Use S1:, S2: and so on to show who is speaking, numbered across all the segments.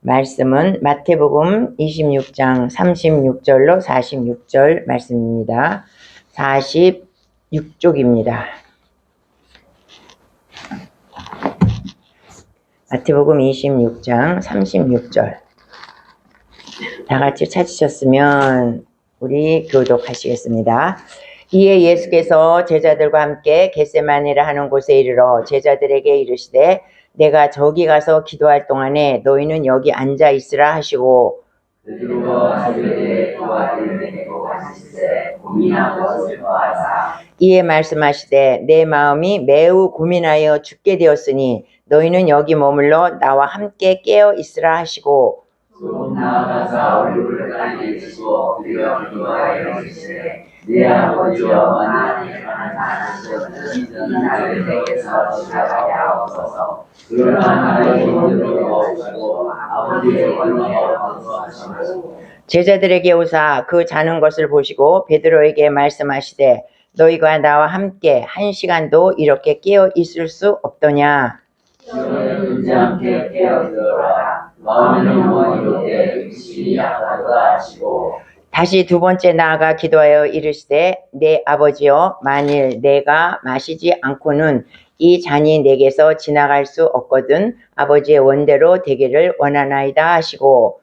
S1: 말씀은 마태복음 26장 36절로 46절 말씀입니다. 46쪽입니다. 마태복음 26장 36절. 다 같이 찾으셨으면 우리 교독하시겠습니다. 이에 예수께서 제자들과 함께 겟세마네라 하는 곳에 이르러 제자들에게 이르시되 내가 저기 가서 기도할 동안에 너희는 여기 앉아 있으라 하시고 이에 말씀하시되 내 마음이 매우 고민하여 죽게 되었으니 너희는 여기 머물러 나와 함께 깨어 있으라 하시고 나아가사 얼굴을 땅에 치고 우리가 기도하여 이르시되 내 아버지여 만일 이 나를 내게서 지나가게 하옵소서. 그러나 나의 원대로 없고 아버지의 원대가 없어서 하시고 제자들에게 오사 그 자는 것을 보시고 베드로에게 말씀하시되 너희가 나와 함께 한 시간도 이렇게 깨어 있을 수 없더냐. 너희는 눈지 않게 깨어 있으라. 마음은 영원히 육신이 약하다 하시고 다시 두 번째 나아가 기도하여 이르시되 내 아버지여 만일 내가 마시지 않고는 이 잔이 내게서 지나갈 수 없거든 아버지의 원대로 되기를 원하나이다 하시고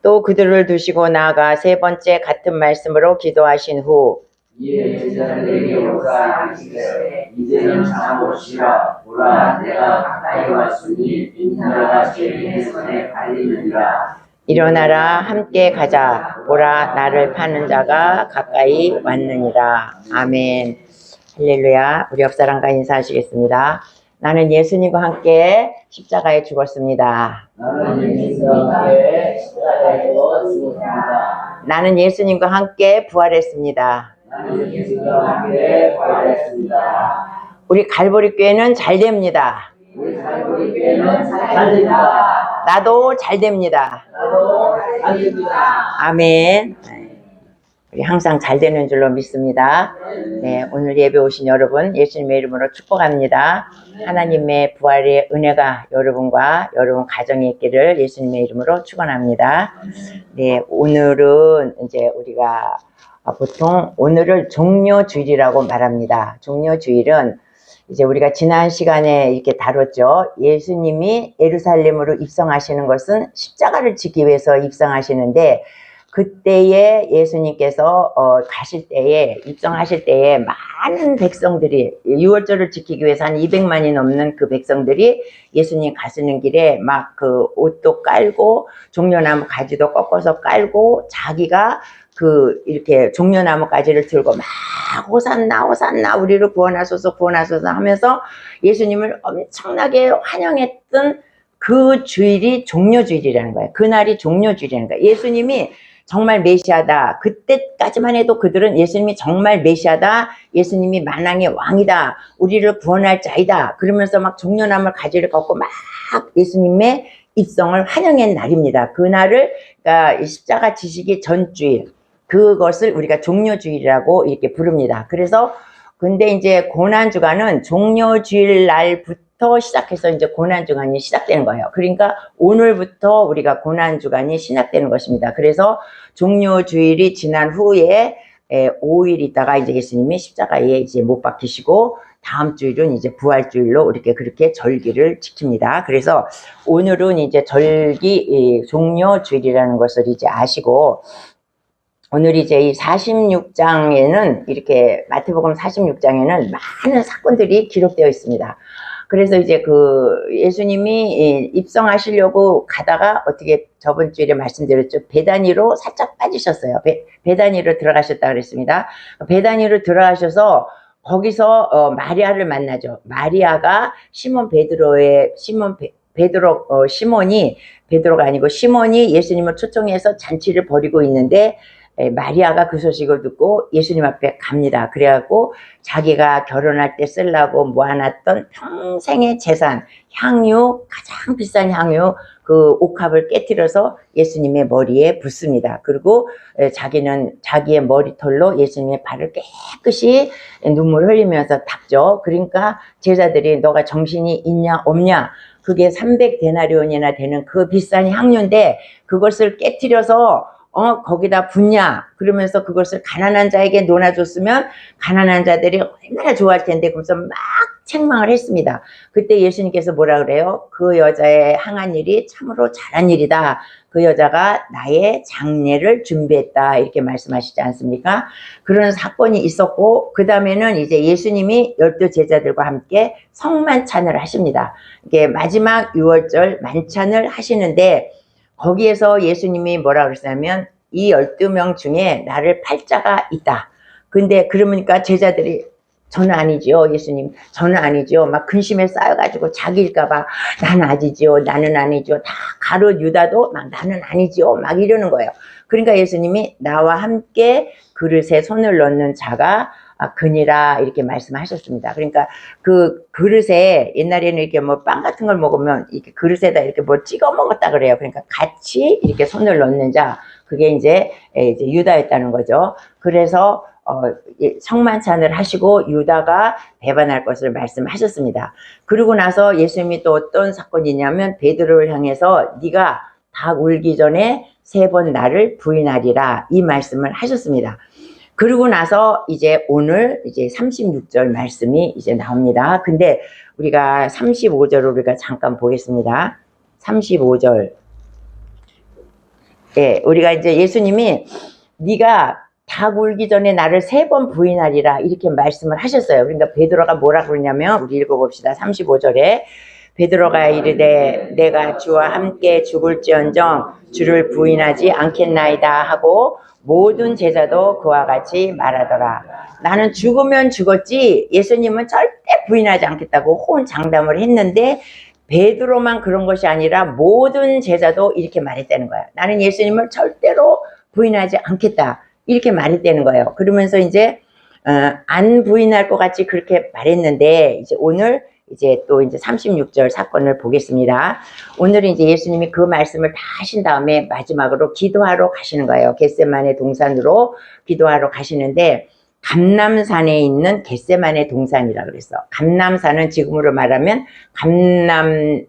S1: 또 그들을 두시고 나아가 세 번째 같은 말씀으로 기도하신 후 이에 제자들에게 오사 이르시되 이제는 자고 쉬라. 보라 내가 가까이 왔으니 인자가 죄인의 손에 팔리느니라. 일어나라 함께 가자. 보라 나를 파는 자가 가까이 왔느니라. 아멘. 할렐루야. 우리 옆사람과 인사하시겠습니다. 나는 예수님과 함께 십자가에 죽었습니다. 나는 예수님과 함께 십자가에 죽었습니다. 나는 예수님과 함께 부활했습니다. 나는 예수님과 함께 부활했습니다. 우리 갈보리 교회는 잘 됩니다. 우리 갈보리 교회는 잘 됩니다. 나도 잘 됩니다. 나도 잘 됩니다. 아멘. 우리 항상 잘 되는 줄로 믿습니다. 네, 오늘 예배 오신 여러분 예수님의 이름으로 축복합니다. 하나님의 부활의 은혜가 여러분과 여러분 가정에 있기를 예수님의 이름으로 축원합니다. 네, 오늘은 이제 우리가 보통 오늘을 종료주일이라고 말합니다. 종료주일은 이제 우리가 지난 시간에 이렇게 다뤘죠. 예수님이 예루살렘으로 입성하시는 것은 십자가를 지기 위해서 입성하시는데 그때에 예수님께서 가실 때에 입성하실 때에 많은 백성들이 유월절을 지키기 위해서 한 200만이 넘는 그 백성들이 예수님 가시는 길에 막 그 옷도 깔고 종려나무 가지도 꺾어서 깔고 자기가 그 이렇게 종려나무 가지를 들고 막 호산나 호산나 우리를 구원하소서 구원하소서 하면서 예수님을 엄청나게 환영했던 그 주일이 종료주일이라는 거예요. 그날이 종료주일이라는 거예요. 예수님이 정말 메시아다. 그때까지만 해도 그들은 예수님이 정말 메시아다. 예수님이 만왕의 왕이다. 우리를 구원할 자이다. 그러면서 막 종려나무 가지를 걷고 막 예수님의 입성을 환영한 날입니다. 그날을 그러니까 십자가 지시기 전주일 그것을 우리가 종료주일이라고 이렇게 부릅니다. 그래서 근데 이제 고난주간은 종료주일 날부터 시작해서 이제 고난주간이 시작되는 거예요. 그러니까 오늘부터 우리가 고난주간이 시작되는 것입니다. 그래서 종료주일이 지난 후에 5일 있다가 이제 예수님이 십자가에 이제 못 박히시고 다음 주일은 이제 부활주일로 이렇게 그렇게 절기를 지킵니다. 그래서 오늘은 이제 절기 종료주일이라는 것을 이제 아시고 오늘 이제 이 46장에는 이렇게 마태복음 46장에는 많은 사건들이 기록되어 있습니다. 그래서 이제 그 예수님이 입성하시려고 가다가 어떻게 저번 주일에 말씀드렸죠. 베다니로 살짝 빠지셨어요. 베다니로 들어가셨다 그랬습니다. 베다니로 들어가셔서 거기서 마리아를 만나죠. 마리아가 시몬 베드로의 시몬이 베드로가 아니고 시몬이 예수님을 초청해서 잔치를 벌이고 있는데 마리아가 그 소식을 듣고 예수님 앞에 갑니다. 그래갖고 자기가 결혼할 때 쓰려고 모아놨던 평생의 재산, 향유, 가장 비싼 향유 그 옥합을 깨뜨려서 예수님의 머리에 붓습니다. 그리고 자기는 자기의 머리털로 예수님의 발을 깨끗이 눈물 흘리면서 닦죠. 그러니까 제자들이 너가 정신이 있냐 없냐, 그게 300데나리온이나 되는 그 비싼 향유인데 그것을 깨뜨려서 거기다 붓냐, 그러면서 그것을 가난한 자에게 놓아줬으면 가난한 자들이 얼마나 좋아할 텐데, 그러면서 막 책망을 했습니다. 그때 예수님께서 뭐라 그래요? 그 여자의 행한 일이 참으로 잘한 일이다. 그 여자가 나의 장례를 준비했다. 이렇게 말씀하시지 않습니까? 그런 사건이 있었고, 그 다음에는 이제 예수님이 12 제자들과 함께 성만찬을 하십니다. 이게 마지막 6월절 만찬을 하시는데, 거기에서 예수님이 뭐라 그랬냐면 이 12명 중에 나를 팔자가 있다. 근데 그러니까 제자들이 저는 아니지요, 예수님. 저는 아니지요. 막 근심에 쌓여가지고 자기일까봐 나는 아니지요. 나는 아니지요. 다 가룟 유다도 막 나는 아니지요. 막 이러는 거예요. 그러니까 예수님이 나와 함께 그릇에 손을 넣는 자가 그니라 이렇게 말씀하셨습니다. 그러니까 그 그릇에 옛날에는 이렇게 뭐 빵 같은 걸 먹으면 이렇게 그릇에다 이렇게 뭐 찍어 먹었다 그래요. 그러니까 같이 이렇게 손을 넣는 자, 그게 이제 유다였다는 거죠. 그래서 성만찬을 하시고 유다가 배반할 것을 말씀하셨습니다. 그리고 나서 예수님이 또 어떤 사건이 있냐면 베드로를 향해서 네가 닭 울기 전에 3번 나를 부인하리라 이 말씀을 하셨습니다. 그러고 나서 이제 오늘 이제 36절 말씀이 이제 나옵니다. 근데 우리가 35절을 우리가 잠깐 보겠습니다. 35절. 예, 우리가 이제 예수님이 네가 닭 울기 전에 나를 3번 부인하리라 이렇게 말씀을 하셨어요. 그러니까 베드로가 뭐라 그러냐면 우리 읽어봅시다. 35절에 베드로가 이르되 내가 주와 함께 죽을지언정 주를 부인하지 않겠나이다 하고 모든 제자도 그와 같이 말하더라. 나는 죽으면 죽었지 예수님은 절대 부인하지 않겠다고 호언장담을 했는데 베드로만 그런 것이 아니라 모든 제자도 이렇게 말했다는 거야. 나는 예수님을 절대로 부인하지 않겠다 이렇게 말했다는 거예요. 그러면서 이제 안 부인할 것 같이 그렇게 말했는데 이제 오늘 이제 또 이제 36절 사건을 보겠습니다. 오늘은 이제 예수님이 그 말씀을 다 하신 다음에 마지막으로 기도하러 가시는 거예요. 겟세마네 동산으로 기도하러 가시는데 감람산에 있는 겟세마네 동산이라 그랬어. 감람산은 지금으로 말하면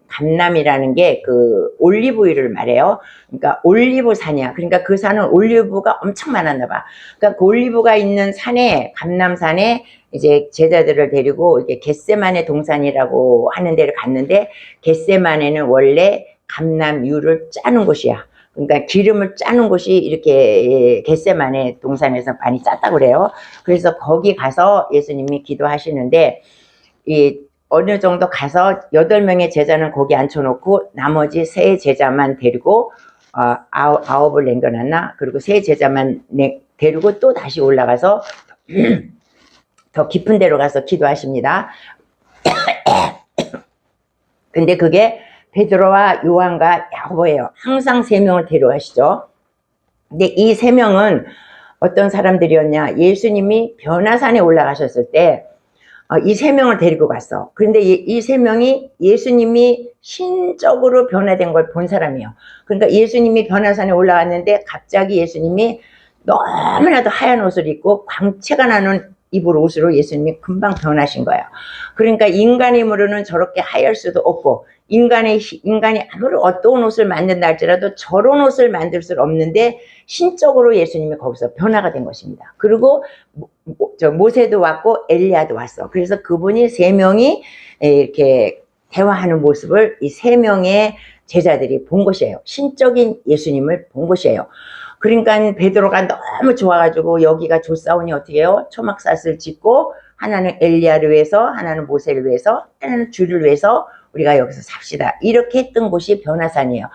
S1: 감람이라는 게 그 올리브유를 말해요. 그러니까 올리브 산이야. 그러니까 그 산은 올리브가 엄청 많았나 봐. 그러니까 그 올리브가 있는 산에 감람산에 이제 제자들을 데리고 이게 겟세마네 동산이라고 하는 데를 갔는데 겟세마네는 원래 감람유를 짜는 곳이야. 그러니까 기름을 짜는 곳이 이렇게 겟세마네 동산에서 많이 짰다고 그래요. 그래서 거기 가서 예수님이 기도하시는데 이 어느 정도 가서 8명의 제자는 거기 앉혀놓고 나머지 3 제자만 데리고 9을 남겨놨나? 그리고 3 제자만 데리고 또 다시 올라가서 더 깊은 데로 가서 기도하십니다. 근데 그게 베드로와 요한과 야고보예요. 항상 3명을 데려가시죠. 근데 이 3명은 어떤 사람들이었냐? 예수님이 변화산에 올라가셨을 때 이 3명을 데리고 갔어. 그런데 이 3명이 예수님이 신적으로 변화된 걸 본 사람이에요. 그러니까 예수님이 변화산에 올라갔는데 갑자기 예수님이 너무나도 하얀 옷을 입고 광채가 나는 입을 옷으로 예수님이 금방 변하신 거예요. 그러니까 인간의 힘으로는 저렇게 하얄 수도 없고 인간이 아무리 어떤 옷을 만든다 할지라도 저런 옷을 만들 수 없는데 신적으로 예수님이 거기서 변화가 된 것입니다. 그리고 모세도 왔고 엘리야도 왔어. 그래서 그분이 3명이 이렇게 대화하는 모습을 이 3명의 제자들이 본 것이에요. 신적인 예수님을 본 것이에요. 그러니까 베드로가 너무 좋아가지고 여기가 좋사오니 어떻게 해요? 초막삿을 짓고 하나는 엘리야를 위해서, 하나는 모세를 위해서, 하나는 주를 위해서 우리가 여기서 삽시다. 이렇게 했던 곳이 변화산이에요.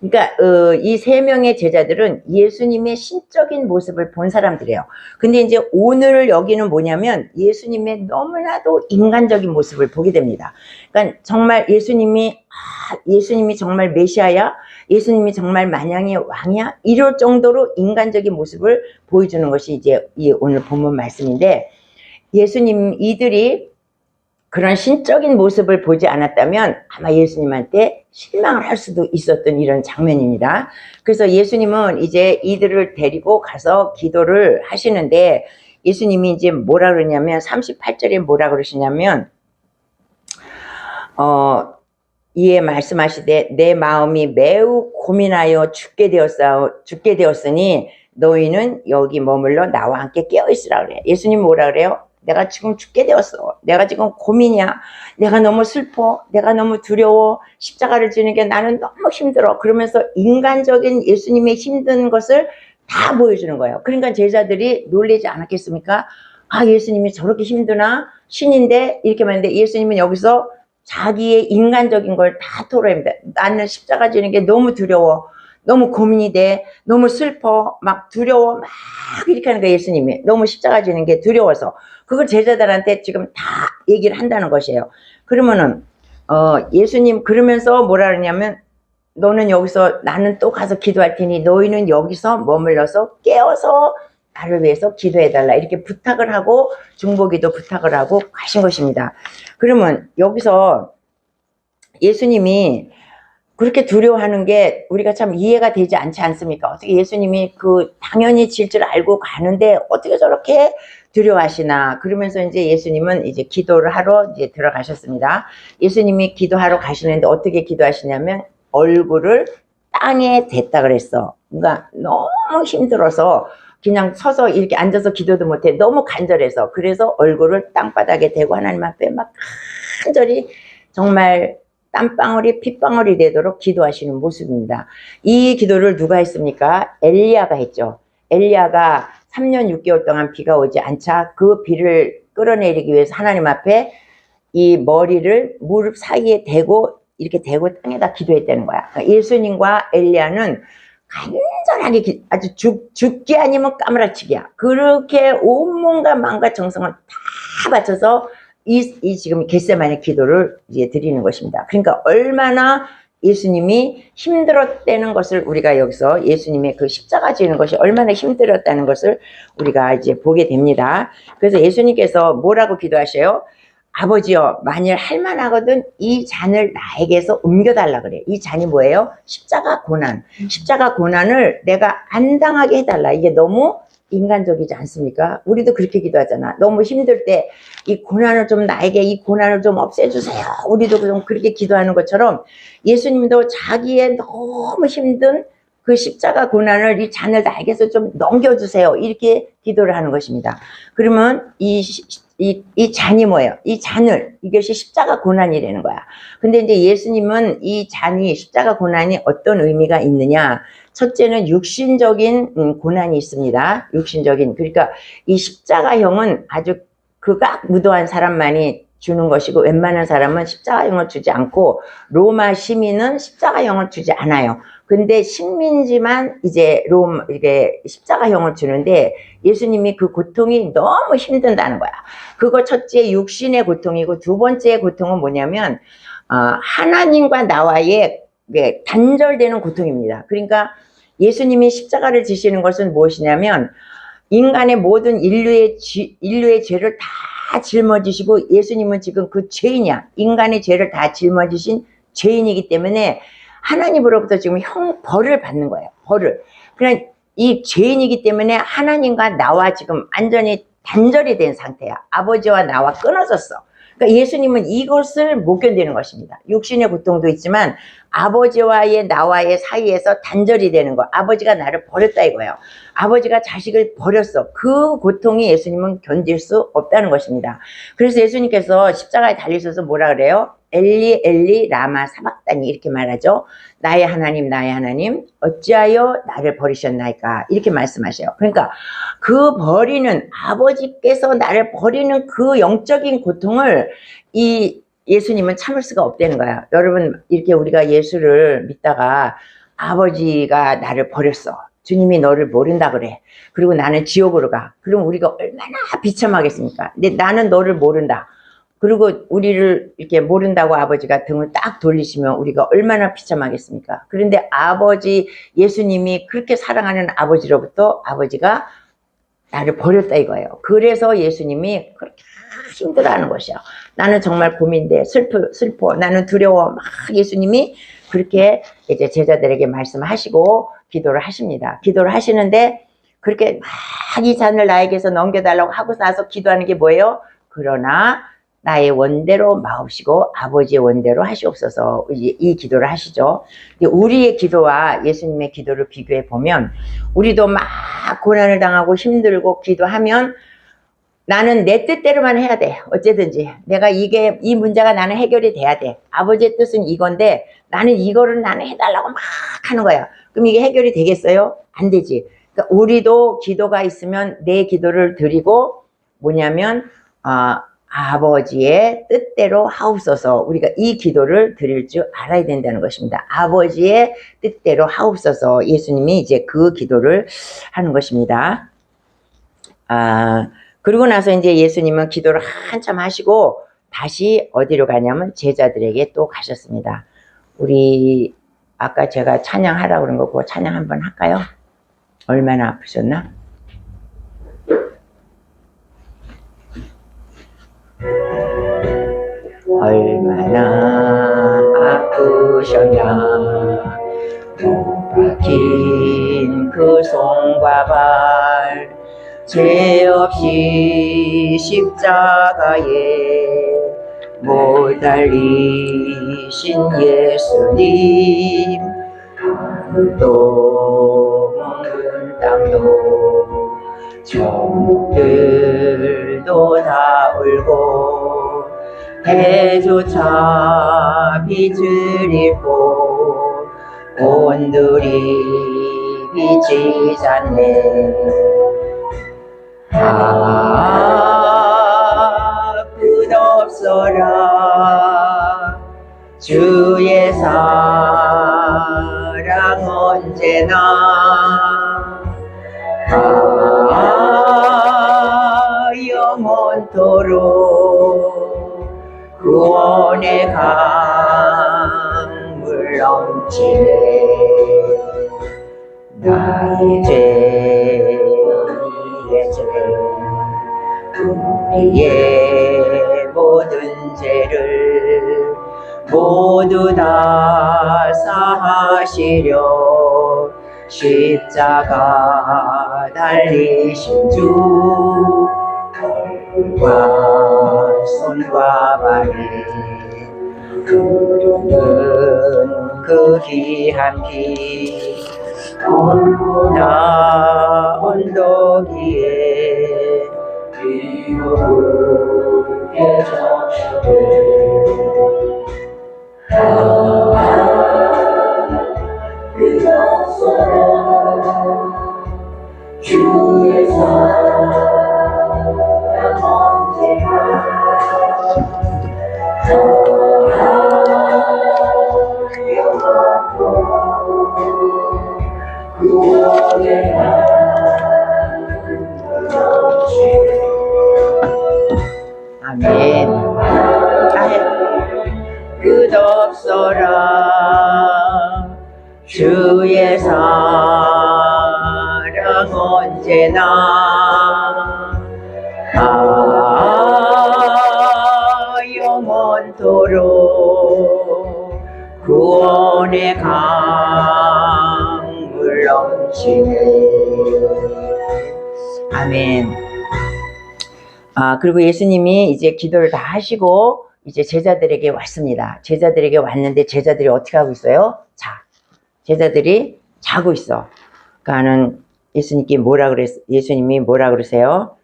S1: 그러니까 이 세 명의 제자들은 예수님의 신적인 모습을 본 사람들이에요. 근데 이제 오늘 여기는 뭐냐면 예수님의 너무나도 인간적인 모습을 보게 됩니다. 그러니까 정말 예수님이 정말 메시아야? 예수님이 정말 만양의 왕이야? 이럴 정도로 인간적인 모습을 보여주는 것이 이제 이 오늘 본문 말씀인데, 예수님 이들이 그런 신적인 모습을 보지 않았다면 아마 예수님한테 실망을 할 수도 있었던 이런 장면입니다. 그래서 예수님은 이제 이들을 데리고 가서 기도를 하시는데, 예수님이 이제 뭐라 그러냐면 38절에 뭐라 그러시냐면 이에 말씀하시되 내 마음이 매우 고민하여 죽게 되었으니 너희는 여기 머물러 나와 함께 깨어있으라 그래요. 예수님 뭐라 그래요? 내가 지금 죽게 되었어. 내가 지금 고민이야. 내가 너무 슬퍼. 내가 너무 두려워. 십자가를 지는 게 나는 너무 힘들어. 그러면서 인간적인 예수님의 힘든 것을 다 보여주는 거예요. 그러니까 제자들이 놀라지 않았겠습니까? 아, 예수님이 저렇게 힘드나? 신인데 이렇게 말했는데 예수님은 여기서 자기의 인간적인 걸 다 토로합니다. 나는 십자가 지는 게 너무 두려워. 너무 고민이 돼. 너무 슬퍼. 막 두려워. 막 이렇게 하는 거예요. 예수님이. 너무 십자가 지는 게 두려워서. 그걸 제자들한테 지금 다 얘기를 한다는 것이에요. 그러면은 예수님 그러면서 뭐라 그러냐면 너는 여기서, 나는 또 가서 기도할 테니 너희는 여기서 머물러서 깨어서 나를 위해서 기도해달라, 이렇게 부탁을 하고 중보기도 부탁을 하고 가신 것입니다. 그러면 여기서 예수님이 그렇게 두려워하는 게 우리가 참 이해가 되지 않지 않습니까? 어떻게 예수님이 당연히 질 줄 알고 가는데 어떻게 저렇게 두려워하시나? 그러면서 이제 예수님은 이제 기도를 하러 이제 들어가셨습니다. 예수님이 기도하러 가시는데 어떻게 기도하시냐면 얼굴을 땅에 댔다 그랬어. 그러니까 너무 힘들어서 그냥 서서 이렇게 앉아서 기도도 못해. 너무 간절해서. 그래서 얼굴을 땅바닥에 대고 하나님 앞에 막 간절히 정말 땀방울이 핏방울이 되도록 기도하시는 모습입니다. 이 기도를 누가 했습니까? 엘리야가 했죠. 엘리야가 3년 6개월 동안 비가 오지 않자 그 비를 끌어내리기 위해서 하나님 앞에 이 머리를 무릎 사이에 대고 이렇게 대고 땅에다 기도했다는 거야. 그러니까 예수님과 엘리야는 간절하게 아주 죽기 아니면 까무라치기야. 그렇게 온몸과 마음과 정성을 다 바쳐서 이 지금 겟세마네 기도를 이제 드리는 것입니다. 그러니까 얼마나 예수님이 힘들었다는 것을 우리가 여기서 예수님의 그 십자가 지는 것이 얼마나 힘들었다는 것을 우리가 이제 보게 됩니다. 그래서 예수님께서 뭐라고 기도하셔요? 아버지여, 만일 할만하거든 이 잔을 나에게서 옮겨달라 그래. 이 잔이 뭐예요? 십자가 고난. 십자가 고난을 내가 안 당하게 해달라. 이게 너무 인간적이지 않습니까? 우리도 그렇게 기도하잖아. 너무 힘들 때 이 고난을 좀 나에게 이 고난을 좀 없애주세요. 우리도 좀 그렇게 기도하는 것처럼 예수님도 자기의 너무 힘든 그 십자가 고난을 이 잔을 나에게서 좀 넘겨주세요. 이렇게 기도를 하는 것입니다. 그러면 이 잔이 뭐예요? 이 잔을, 이것이 십자가 고난이라는 거야. 근데 이제 예수님은 이 잔이, 십자가 고난이 어떤 의미가 있느냐? 첫째는 육신적인 고난이 있습니다. 육신적인. 그러니까 이 십자가형은 아주 극악무도한 사람만이 주는 것이고 웬만한 사람은 십자가형을 주지 않고 로마 시민은 십자가형을 주지 않아요. 근데 식민지만 이제 이게 십자가형을 주는데 예수님이 그 고통이 너무 힘든다는 거야. 그거 첫째 육신의 고통이고 두 번째 고통은 뭐냐면 하나님과 나와의 단절되는 고통입니다. 그러니까 예수님이 십자가를 지시는 것은 무엇이냐면 인간의 모든 인류의 죄를 다 짊어지시고 예수님은 지금 그 죄인이야. 인간의 죄를 다 짊어지신 죄인이기 때문에 하나님으로부터 지금 벌을 받는 거예요. 벌을. 그냥 이 죄인이기 때문에 하나님과 나와 지금 완전히 단절이 된 상태야. 아버지와 나와 끊어졌어. 그러니까 예수님은 이것을 못 견디는 것입니다. 육신의 고통도 있지만 아버지와의 나와의 사이에서 단절이 되는 거. 아버지가 나를 버렸다 이거예요. 아버지가 자식을 버렸어. 그 고통이 예수님은 견딜 수 없다는 것입니다. 그래서 예수님께서 십자가에 달리셔서 뭐라 그래요? 엘리 엘리 라마 사박다니 이렇게 말하죠. 나의 하나님 나의 하나님 어찌하여 나를 버리셨나이까 이렇게 말씀하셔요. 그러니까 그 버리는 아버지께서 나를 버리는 그 영적인 고통을 이 예수님은 참을 수가 없다는 거야. 여러분 이렇게 우리가 예수를 믿다가 아버지가 나를 버렸어. 주님이 너를 모른다 그래. 그리고 나는 지옥으로 가. 그럼 우리가 얼마나 비참하겠습니까? 근데 나는 너를 모른다. 그리고 우리를 이렇게 모른다고 아버지가 등을 딱 돌리시면 우리가 얼마나 비참하겠습니까? 그런데 아버지, 예수님이 그렇게 사랑하는 아버지로부터 아버지가 나를 버렸다 이거예요. 그래서 예수님이 그렇게 힘들어하는 것이야. 나는 정말 고민돼. 슬퍼. 나는 두려워. 막 예수님이 그렇게 이제 제자들에게 말씀하시고 기도를 하십니다. 기도를 하시는데 그렇게 막 이 잔을 나에게서 넘겨달라고 하고 나서 기도하는 게 뭐예요? 그러나 나의 원대로 마옵시고 아버지의 원대로 하시옵소서. 이 기도를 하시죠. 우리의 기도와 예수님의 기도를 비교해 보면 우리도 막 고난을 당하고 힘들고 기도하면 나는 내 뜻대로만 해야 돼. 어쨌든지 내가 이 문제가 나는 해결이 돼야 돼. 아버지의 뜻은 이건데 나는 이거를 나는 해달라고 막 하는 거야. 그럼 이게 해결이 되겠어요? 안 되지. 그러니까 우리도 기도가 있으면 내 기도를 드리고 뭐냐면 아버지의 뜻대로 하옵소서. 우리가 이 기도를 드릴 줄 알아야 된다는 것입니다. 아버지의 뜻대로 하옵소서. 예수님이 이제 그 기도를 하는 것입니다. 그러고 나서 이제 예수님은 기도를 한참 하시고 다시 어디로 가냐면 제자들에게 또 가셨습니다. 우리 아까 제가 찬양하라고 그런 거 그거 찬양 한번 할까요? 얼마나 아프셨나? 얼마나 아프셨나 못 박힌 그 손과 발 죄 없이 십자가에 못 달리신 예수님 또 먹는 땅도 천국들도 다 울고 해조차 빛을 잃고 온들이 비치지 않네. 끝없어라 주의 사랑 언제나 영원토록 구원의 강물 넘치네. 나의 죄 우리의 모든 죄를 모두 다 사하시려 십자가 달리신 주 얼굴과 손과 발에 흐르는 그 귀한 피 나 언덕 위에 비오게 적셔대 그것처럼 주의 사랑 언제나 구원의 아멘. 끝없어라 주의 사랑 언제나 영원토록 구원의 강물 넘치네. 아멘. 그리고 예수님이 이제 기도를 다 하시고 이제 제자들에게 왔습니다. 제자들에게 왔는데 제자들이 어떻게 하고 있어요? 제자들이 자고 있어. 그러니까는 예수님이 뭐라 그러세요?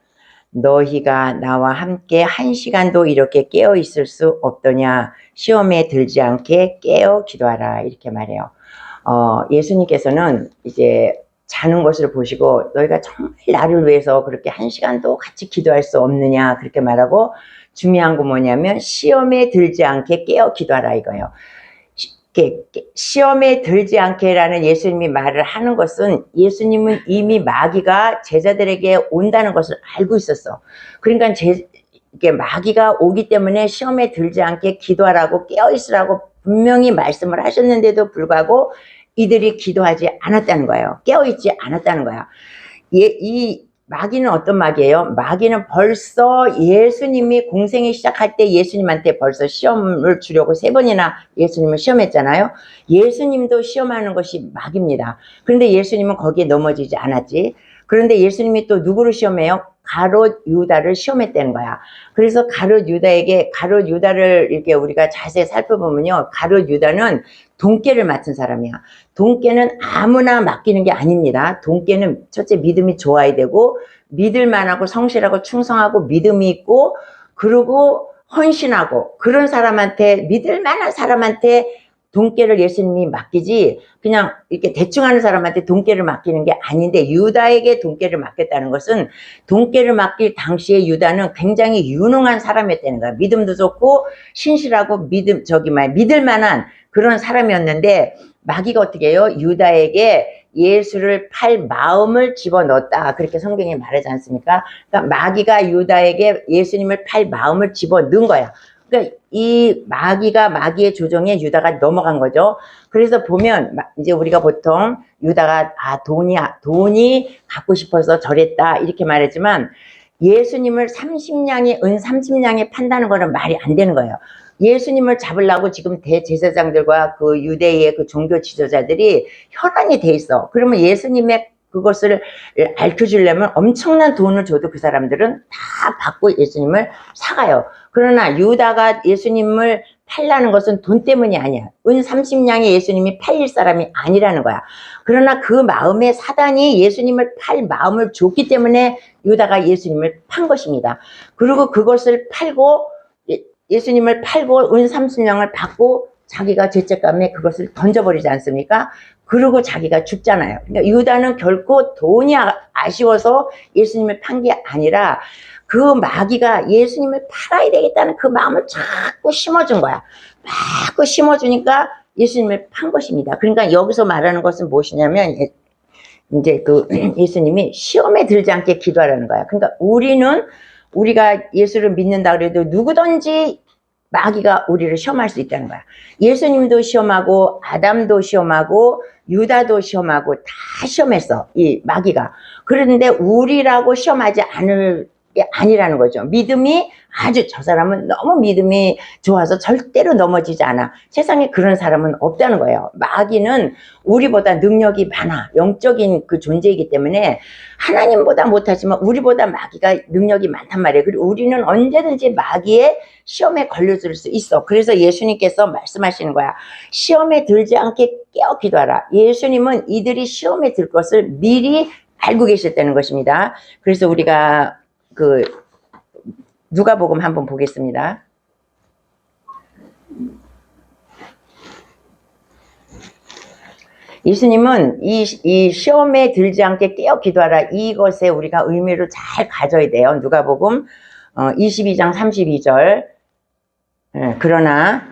S1: 너희가 나와 함께 1시간도 이렇게 깨어 있을 수 없더냐? 시험에 들지 않게 깨어 기도하라. 이렇게 말해요. 예수님께서는 이제 자는 것을 보시고 너희가 정말 나를 위해서 그렇게 1시간도 같이 기도할 수 없느냐 그렇게 말하고 중요한 건 뭐냐면 시험에 들지 않게 깨어 기도하라 이거예요. 시험에 들지 않게라는 예수님이 말을 하는 것은 예수님은 이미 마귀가 제자들에게 온다는 것을 알고 있었어. 그러니까 이게 마귀가 오기 때문에 시험에 들지 않게 기도하라고 깨어있으라고 분명히 말씀을 하셨는데도 불구하고 이들이 기도하지 않았다는 거예요. 깨어있지 않았다는 거야. 이 마귀는 어떤 마귀예요? 마귀는 벌써 예수님이 공생이 시작할 때 예수님한테 벌써 시험을 주려고 3번이나 예수님을 시험했잖아요. 예수님도 시험하는 것이 마귀입니다. 그런데 예수님은 거기에 넘어지지 않았지. 그런데 예수님이 또 누구를 시험해요? 가롯 유다를 시험했다는 거야. 그래서 가롯 유다를 이렇게 우리가 자세히 살펴보면요. 가롯 유다는 돈깨를 맡은 사람이야. 돈깨는 아무나 맡기는 게 아닙니다. 돈깨는 첫째 믿음이 좋아야 되고 믿을 만하고 성실하고 충성하고 믿음이 있고 그리고 헌신하고 그런 사람한테 믿을 만한 사람한테 돈깨를 예수님이 맡기지 그냥 이렇게 대충 하는 사람한테 돈깨를 맡기는 게 아닌데 유다에게 돈깨를 맡겼다는 것은 돈깨를 맡길 당시에 유다는 굉장히 유능한 사람이었다는 거야. 믿음도 좋고 신실하고 믿을 만한 그런 사람이었는데 마귀가 어떻게 해요? 유다에게 예수를 팔 마음을 집어넣었다. 그렇게 성경에 말하지 않습니까? 그러니까 마귀가 유다에게 예수님을 팔 마음을 집어넣은 거야. 그러니까 이 마귀의 조정에 유다가 넘어간 거죠. 그래서 보면 이제 우리가 보통 유다가 돈이 갖고 싶어서 저랬다 이렇게 말했지만 예수님을 은 30냥에 판다는 거는 말이 안 되는 거예요. 예수님을 잡으려고 지금 대제사장들과 그 유대의 그 종교 지도자들이 혈안이 돼 있어. 그러면 예수님의 그것을 알려주려면 엄청난 돈을 줘도 그 사람들은 다 받고 예수님을 사가요. 그러나 유다가 예수님을 팔라는 것은 돈 때문이 아니야. 은 30냥에 예수님이 팔릴 사람이 아니라는 거야. 그러나 그 마음에 사단이 예수님을 팔 마음을 줬기 때문에 유다가 예수님을 판 것입니다. 그리고 그것을 팔고 예수님을 팔고 은 30냥을 받고 자기가 죄책감에 그것을 던져버리지 않습니까? 그리고 자기가 죽잖아요. 그러니까 유다는 결코 돈이 아쉬워서 예수님을 판 게 아니라 그 마귀가 예수님을 팔아야 되겠다는 그 마음을 자꾸 심어준 거야. 자꾸 심어주니까 예수님을 판 것입니다. 그러니까 여기서 말하는 것은 무엇이냐면 이제 그 예수님이 시험에 들지 않게 기도하라는 거야. 그러니까 우리가 예수를 믿는다 그래도 누구든지 마귀가 우리를 시험할 수 있다는 거야. 예수님도 시험하고 아담도 시험하고 유다도 시험하고 다 시험했어. 이 마귀가. 그런데 우리라고 시험하지 않을 게 아니라는 거죠. 믿음이 저 사람은 너무 믿음이 좋아서 절대로 넘어지지 않아. 세상에 그런 사람은 없다는 거예요. 마귀는 우리보다 능력이 많아. 영적인 그 존재이기 때문에 하나님보다 못하지만 우리보다 마귀가 능력이 많단 말이에요. 그리고 우리는 언제든지 마귀의 시험에 걸려들 수 있어. 그래서 예수님께서 말씀하시는 거야. 시험에 들지 않게 깨어 기도하라. 예수님은 이들이 시험에 들 것을 미리 알고 계셨다는 것입니다. 그래서 우리가 누가복음 한번 보겠습니다. 예수님은 이 시험에 들지 않게 깨어 기도하라 이것에 우리가 의미를 잘 가져야 돼요. 누가복음 22장 32절. 그러나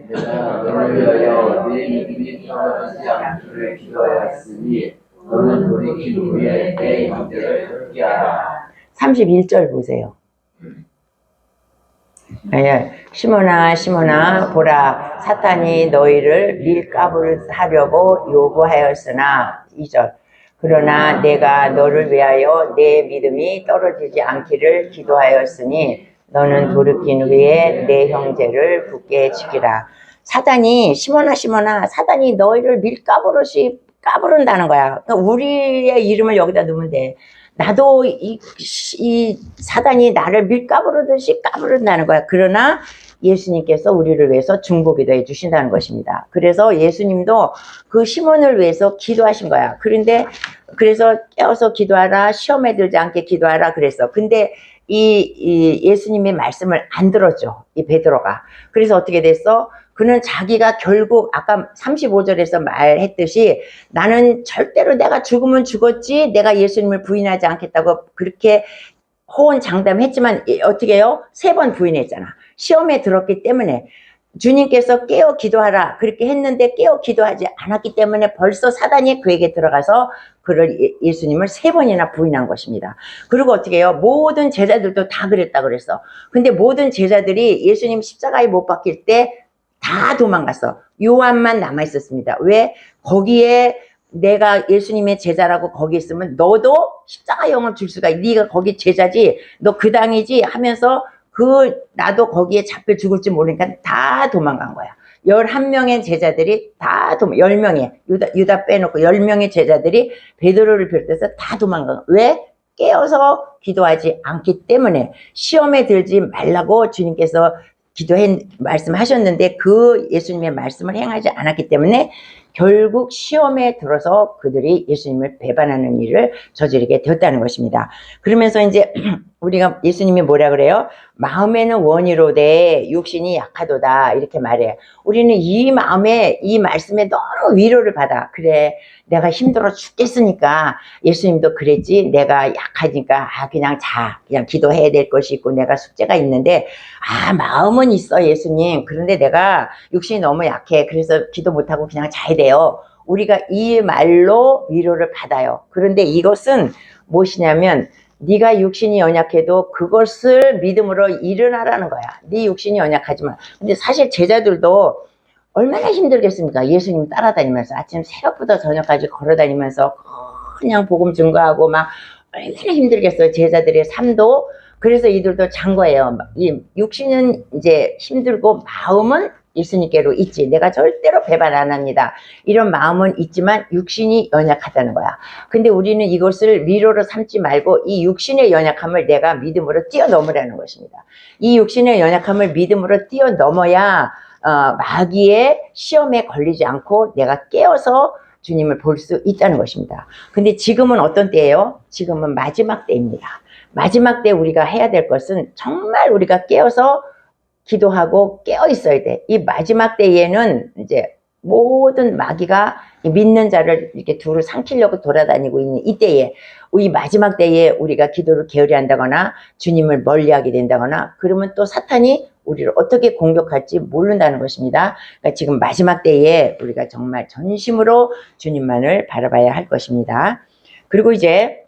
S2: 내가 너를 위하여 내 믿음이 떨어지지 않기를 기도하였으니 너는 돌이킨 후에 내 형제를 돕게 하라.
S1: 31절 보세요. 시몬아 보라 사탄이 너희를 밀가부를 하려고 요구하였으나 2절 그러나 내가 너를 위하여 내 믿음이 떨어지지 않기를 기도하였으니 너는 돌이킨 후에 내 형제를 굳게 지키라. 사단이 시몬아 사단이 너희를 밀가부르시 까부른다는 거야. 그러니까 우리의 이름을 여기다 넣으면 돼. 나도 이 사단이 나를 밀가부르듯이 까부른다는 거야. 그러나 예수님께서 우리를 위해서 중보기도 해주신다는 것입니다. 그래서 예수님도 그 시몬을 위해서 기도하신 거야. 그래서 깨어서 기도하라, 시험에 들지 않게 기도하라 그랬어. 근데 이 예수님의 말씀을 안 들었죠. 이 베드로가. 그래서 어떻게 됐어? 그는 자기가 결국 아까 35절에서 말했듯이 나는 절대로 내가 죽으면 죽었지 내가 예수님을 부인하지 않겠다고 그렇게 호언장담했지만 어떻게 해요? 3번 부인했잖아. 시험에 들었기 때문에. 주님께서 깨어 기도하라 그렇게 했는데 깨어 기도하지 않았기 때문에 벌써 사단이 그에게 들어가서 그를 예수님을 3번이나 부인한 것입니다. 그리고 어떻게 해요? 모든 제자들도 다 그랬다 그랬어. 근데 모든 제자들이 예수님 십자가에 못 박힐 때 다 도망갔어. 요한만 남아 있었습니다. 왜? 거기에 내가 예수님의 제자라고 거기 있으면 너도 십자가형을 줄 수가 있어. 네가 거기 제자지 너 그 당이지 하면서 나도 거기에 잡혀 죽을지 모르니까 다 도망간 거야. 11명의 제자들이 다 10명의 유다 빼놓고 10명의 제자들이 베드로를 비롯해서 다 도망간 거야. 왜? 깨어서 기도하지 않기 때문에. 시험에 들지 말라고 주님께서 말씀하셨는데 그 예수님의 말씀을 행하지 않았기 때문에 결국 시험에 들어서 그들이 예수님을 배반하는 일을 저지르게 되었다는 것입니다. 그러면서 이제 우리가 예수님이 뭐라 그래요? 마음에는 원이로되 육신이 약하도다 이렇게 말해요. 우리는 이 마음에 이 말씀에 너무 위로를 받아. 그래 내가 힘들어 죽겠으니까 예수님도 그랬지 내가 약하니까 그냥 그냥 기도해야 될 것이 있고 내가 숙제가 있는데 마음은 있어 예수님. 그런데 내가 육신이 너무 약해. 그래서 기도 못하고 그냥 자야 돼요. 우리가 이 말로 위로를 받아요. 그런데 이것은 무엇이냐면 네가 육신이 연약해도 그것을 믿음으로 일어나라는 거야. 네 육신이 연약하지만. 근데 사실 제자들도 얼마나 힘들겠습니까? 예수님 따라다니면서 아침 새벽부터 저녁까지 걸어다니면서 그냥 복음 증거하고 막 얼마나 힘들겠어요. 제자들의 삶도. 그래서 이들도 잔 거예요. 이 육신은 이제 힘들고 마음은 예수님께로 있지. 내가 절대로 배반 안 합니다. 이런 마음은 있지만 육신이 연약하다는 거야. 근데 우리는 이것을 위로로 삼지 말고 이 육신의 연약함을 내가 믿음으로 뛰어넘으라는 것입니다. 이 육신의 연약함을 믿음으로 뛰어넘어야 마귀의 시험에 걸리지 않고 내가 깨어서 주님을 볼 수 있다는 것입니다. 근데 지금은 어떤 때예요? 지금은 마지막 때입니다. 마지막 때 우리가 해야 될 것은 정말 우리가 깨어서 기도하고 깨어 있어야 돼. 이 마지막 때에는 이제 모든 마귀가 믿는 자를 이렇게 둘을 삼키려고 돌아다니고 있는 이때에 이 마지막 때에 우리가 기도를 게으리 한다거나 주님을 멀리하게 된다거나 그러면 또 사탄이 우리를 어떻게 공격할지 모른다는 것입니다. 그러니까 지금 마지막 때에 우리가 정말 전심으로 주님만을 바라봐야 할 것입니다. 그리고 이제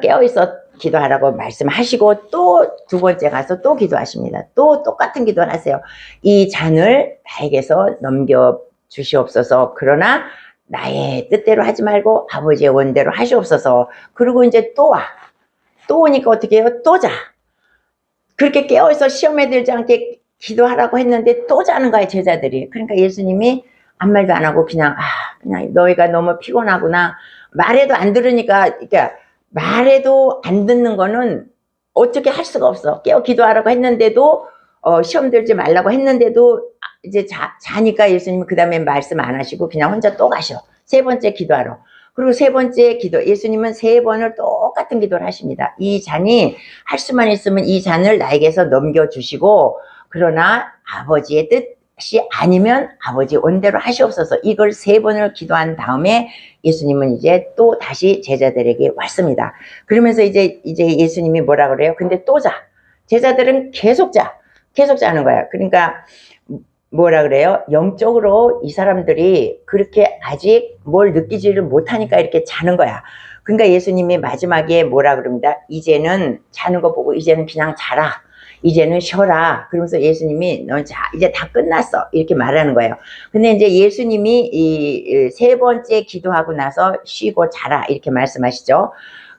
S1: 깨어있어 기도하라고 말씀하시고 또 2번째 가서 또 기도하십니다. 또 똑같은 기도를 하세요. 이 잔을 나에게서 넘겨주시옵소서. 그러나 나의 뜻대로 하지 말고 아버지의 원대로 하시옵소서. 그리고 이제 또 와. 또 오니까 어떻게 해요? 또 자. 그렇게 깨어있어 시험에 들지 않게 기도하라고 했는데 또 자는 거예요, 제자들이. 그러니까 예수님이 아무 말도 안 하고 그냥 너희가 너무 피곤하구나. 말해도 안 들으니까 그러니까 말해도 안 듣는 거는 어떻게 할 수가 없어. 깨어 기도하라고 했는데도 시험 들지 말라고 했는데도 이제 자니까 예수님이 그 다음에 말씀 안 하시고 그냥 혼자 또 가셔. 3번째 기도하러. 그리고 3번째 기도, 예수님은 3번을 똑같은 기도를 하십니다. 이 잔이 할 수만 있으면 이 잔을 나에게서 넘겨주시고 그러나 아버지의 뜻이 아니면 아버지 원대로 하시옵소서. 이걸 3번을 기도한 다음에 예수님은 이제 또 다시 제자들에게 왔습니다. 그러면서 이제 예수님이 뭐라 그래요? 근데 또 자. 제자들은 계속 자는 거야. 그러니까 뭐라 그래요? 영적으로 이 사람들이 그렇게 아직 뭘 느끼지를 못하니까 이렇게 자는 거야. 그러니까 예수님이 마지막에 뭐라 그럽니다. 이제는 자는 거 보고 이제는 그냥 자라. 이제는 쉬어라. 그러면서 예수님이 넌 자, 이제 다 끝났어. 이렇게 말하는 거예요. 근데 이제 예수님이 이 3번째 기도하고 나서 쉬고 자라. 이렇게 말씀하시죠.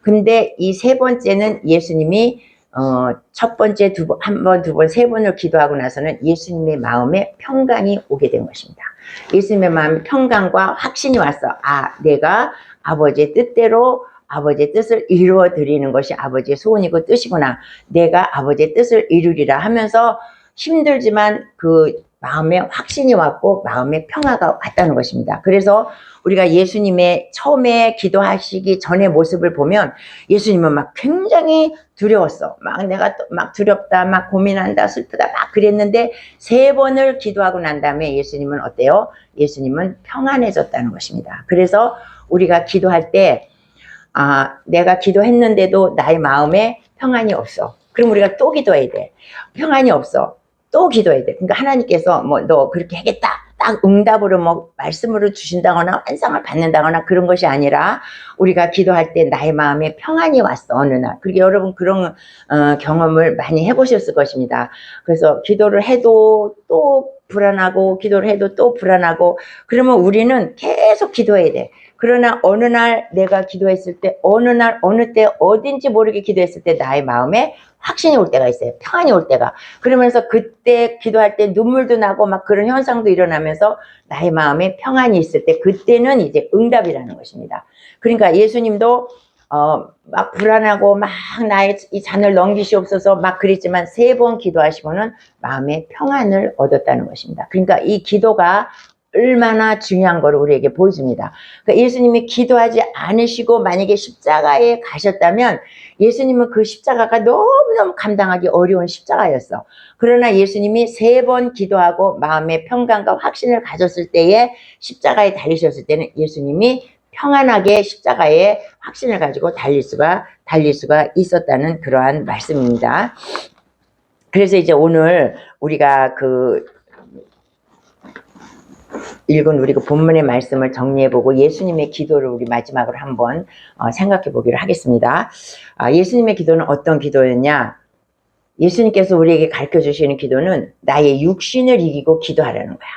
S1: 근데 이 3번째는 예수님이 첫 번째, 한 번, 2번, 3번을 기도하고 나서는 예수님의 마음에 평강이 오게 된 것입니다. 예수님의 마음에 평강과 확신이 왔어. 내가 아버지의 뜻대로 아버지의 뜻을 이루어 드리는 것이 아버지의 소원이고 뜻이구나. 내가 아버지의 뜻을 이루리라 하면서 힘들지만 그 마음에 확신이 왔고 마음에 평화가 왔다는 것입니다. 그래서 우리가 예수님의 처음에 기도하시기 전의 모습을 보면 예수님은 막 굉장히 두려웠어. 내가 막 두렵다, 막 고민한다, 슬프다, 막 그랬는데 3번을 기도하고 난 다음에 예수님은 어때요? 예수님은 평안해졌다는 것입니다. 그래서 우리가 기도할 때 내가 기도했는데도 나의 마음에 평안이 없어. 그럼 우리가 또 기도해야 돼. 평안이 없어. 또 기도해야 돼. 그러니까 하나님께서 뭐 너 그렇게 하겠다 딱 응답으로 뭐 말씀으로 주신다거나 환상을 받는다거나 그런 것이 아니라 우리가 기도할 때 나의 마음에 평안이 왔어 어느 날. 그리고 여러분 그런 경험을 많이 해보셨을 것입니다. 그래서 기도를 해도 또 불안하고 기도를 해도 또 불안하고 그러면 우리는 계속 기도해야 돼. 그러나 어느 날 내가 기도했을 때 어느 날 어느 때 어딘지 모르게 기도했을 때 나의 마음에 확신이 올 때가 있어요. 평안이 올 때가. 그러면서 그때 기도할 때 눈물도 나고 막 그런 현상도 일어나면서 나의 마음에 평안이 있을 때 그때는 이제 응답이라는 것입니다. 그러니까 예수님도 막 불안하고 막 나의 이 잔을 넘기시옵소서 막 그랬지만 3번 기도하시고는 마음의 평안을 얻었다는 것입니다. 그러니까 이 기도가 얼마나 중요한 걸 우리에게 보여줍니다. 그러니까 예수님이 기도하지 않으시고 만약에 십자가에 가셨다면 예수님은 그 십자가가 너무너무 감당하기 어려운 십자가였어. 그러나 예수님이 3번 기도하고 마음의 평강과 확신을 가졌을 때에 십자가에 달리셨을 때는 예수님이 평안하게 십자가에 확신을 가지고 달릴 수가 있었다는 그러한 말씀입니다. 그래서 이제 오늘 우리가 읽은 우리 본문의 말씀을 정리해보고 예수님의 기도를 우리 마지막으로 한번 생각해 보기로 하겠습니다. 예수님의 기도는 어떤 기도였냐? 예수님께서 우리에게 가르쳐 주시는 기도는 나의 육신을 이기고 기도하라는 거야.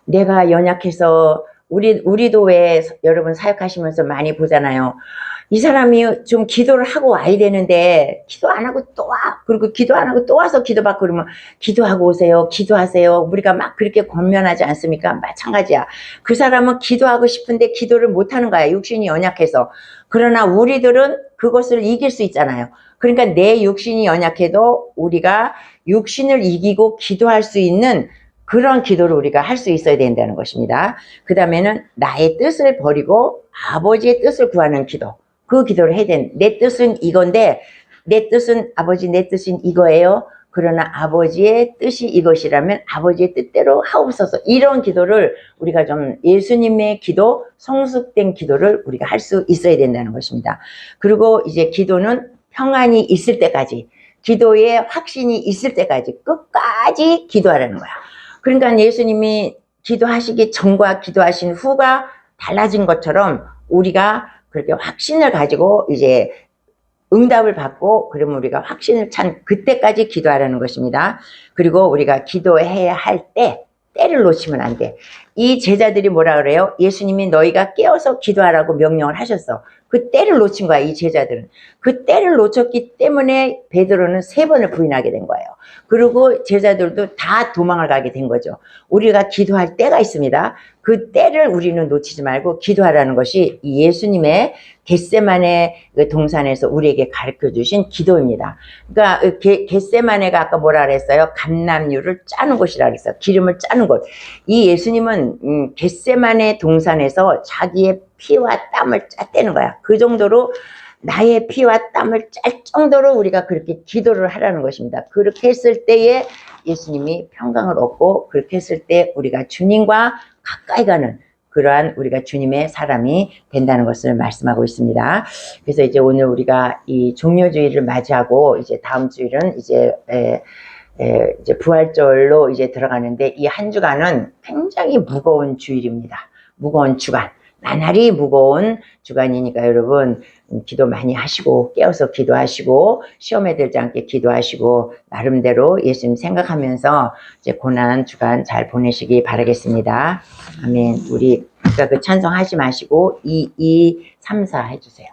S1: 내가 연약해서 우리도 왜 여러분 사역하시면서 많이 보잖아요. 이 사람이 좀 기도를 하고 와야 되는데 기도 안 하고 또 와. 그리고 기도 안 하고 또 와서 기도받고 그러면 기도하고 오세요. 기도하세요. 우리가 막 그렇게 권면하지 않습니까? 마찬가지야. 그 사람은 기도하고 싶은데 기도를 못하는 거야. 육신이 연약해서. 그러나 우리들은 그것을 이길 수 있잖아요. 그러니까 내 육신이 연약해도 우리가 육신을 이기고 기도할 수 있는 그런 기도를 우리가 할 수 있어야 된다는 것입니다. 그 다음에는 나의 뜻을 버리고 아버지의 뜻을 구하는 기도. 그 기도를 해야 되는. 내 뜻은 이건데 내 뜻은 아버지 내 뜻은 이거예요. 그러나 아버지의 뜻이 이것이라면 아버지의 뜻대로 하옵소서. 이런 기도를 우리가 좀 예수님의 기도, 성숙된 기도를 우리가 할 수 있어야 된다는 것입니다. 그리고 이제 기도는 평안이 있을 때까지, 기도에 확신이 있을 때까지 끝까지 기도하라는 거야. 그러니까 예수님이 기도하시기 전과 기도하신 후가 달라진 것처럼 우리가 그렇게 확신을 가지고 이제 응답을 받고 그러면 우리가 확신을 찬 그때까지 기도하라는 것입니다. 그리고 우리가 기도해야 할 때 때를 놓치면 안 돼. 이 제자들이 뭐라 그래요? 예수님이 너희가 깨어서 기도하라고 명령을 하셨어. 그 때를 놓친 거야, 이 제자들은. 그 때를 놓쳤기 때문에 베드로는 3번을 부인하게 된 거예요. 그리고 제자들도 다 도망을 가게 된 거죠. 우리가 기도할 때가 있습니다. 그 때를 우리는 놓치지 말고 기도하라는 것이 예수님의 겟세마네 동산에서 우리에게 가르쳐 주신 기도입니다. 그러니까 겟세마네가 아까 뭐라 그랬어요? 감람유를 짜는 곳이라 그랬어요. 기름을 짜는 곳. 이 예수님은 겟세마네 동산에서 자기의 피와 땀을 짰다는 거야. 그 정도로 나의 피와 땀을 짤 정도로 우리가 그렇게 기도를 하라는 것입니다. 그렇게 했을 때에 예수님이 평강을 얻고 그렇게 했을 때 우리가 주님과 가까이 가는 그러한 우리가 주님의 사람이 된다는 것을 말씀하고 있습니다. 그래서 이제 오늘 우리가 이 종료주일을 맞이하고 이제 다음 주일은 이제 부활절로 이제 들어가는데 이 한 주간은 굉장히 무거운 주일입니다. 무거운 주간. 나날이 무거운 주간이니까 여러분 기도 많이 하시고 깨어서 기도하시고 시험에 들지 않게 기도하시고 나름대로 예수님 생각하면서 이제 고난 주간 잘 보내시기 바라겠습니다. 아멘. 우리 아까 그 찬송하지 마시고 2, 2, 3, 4 해주세요.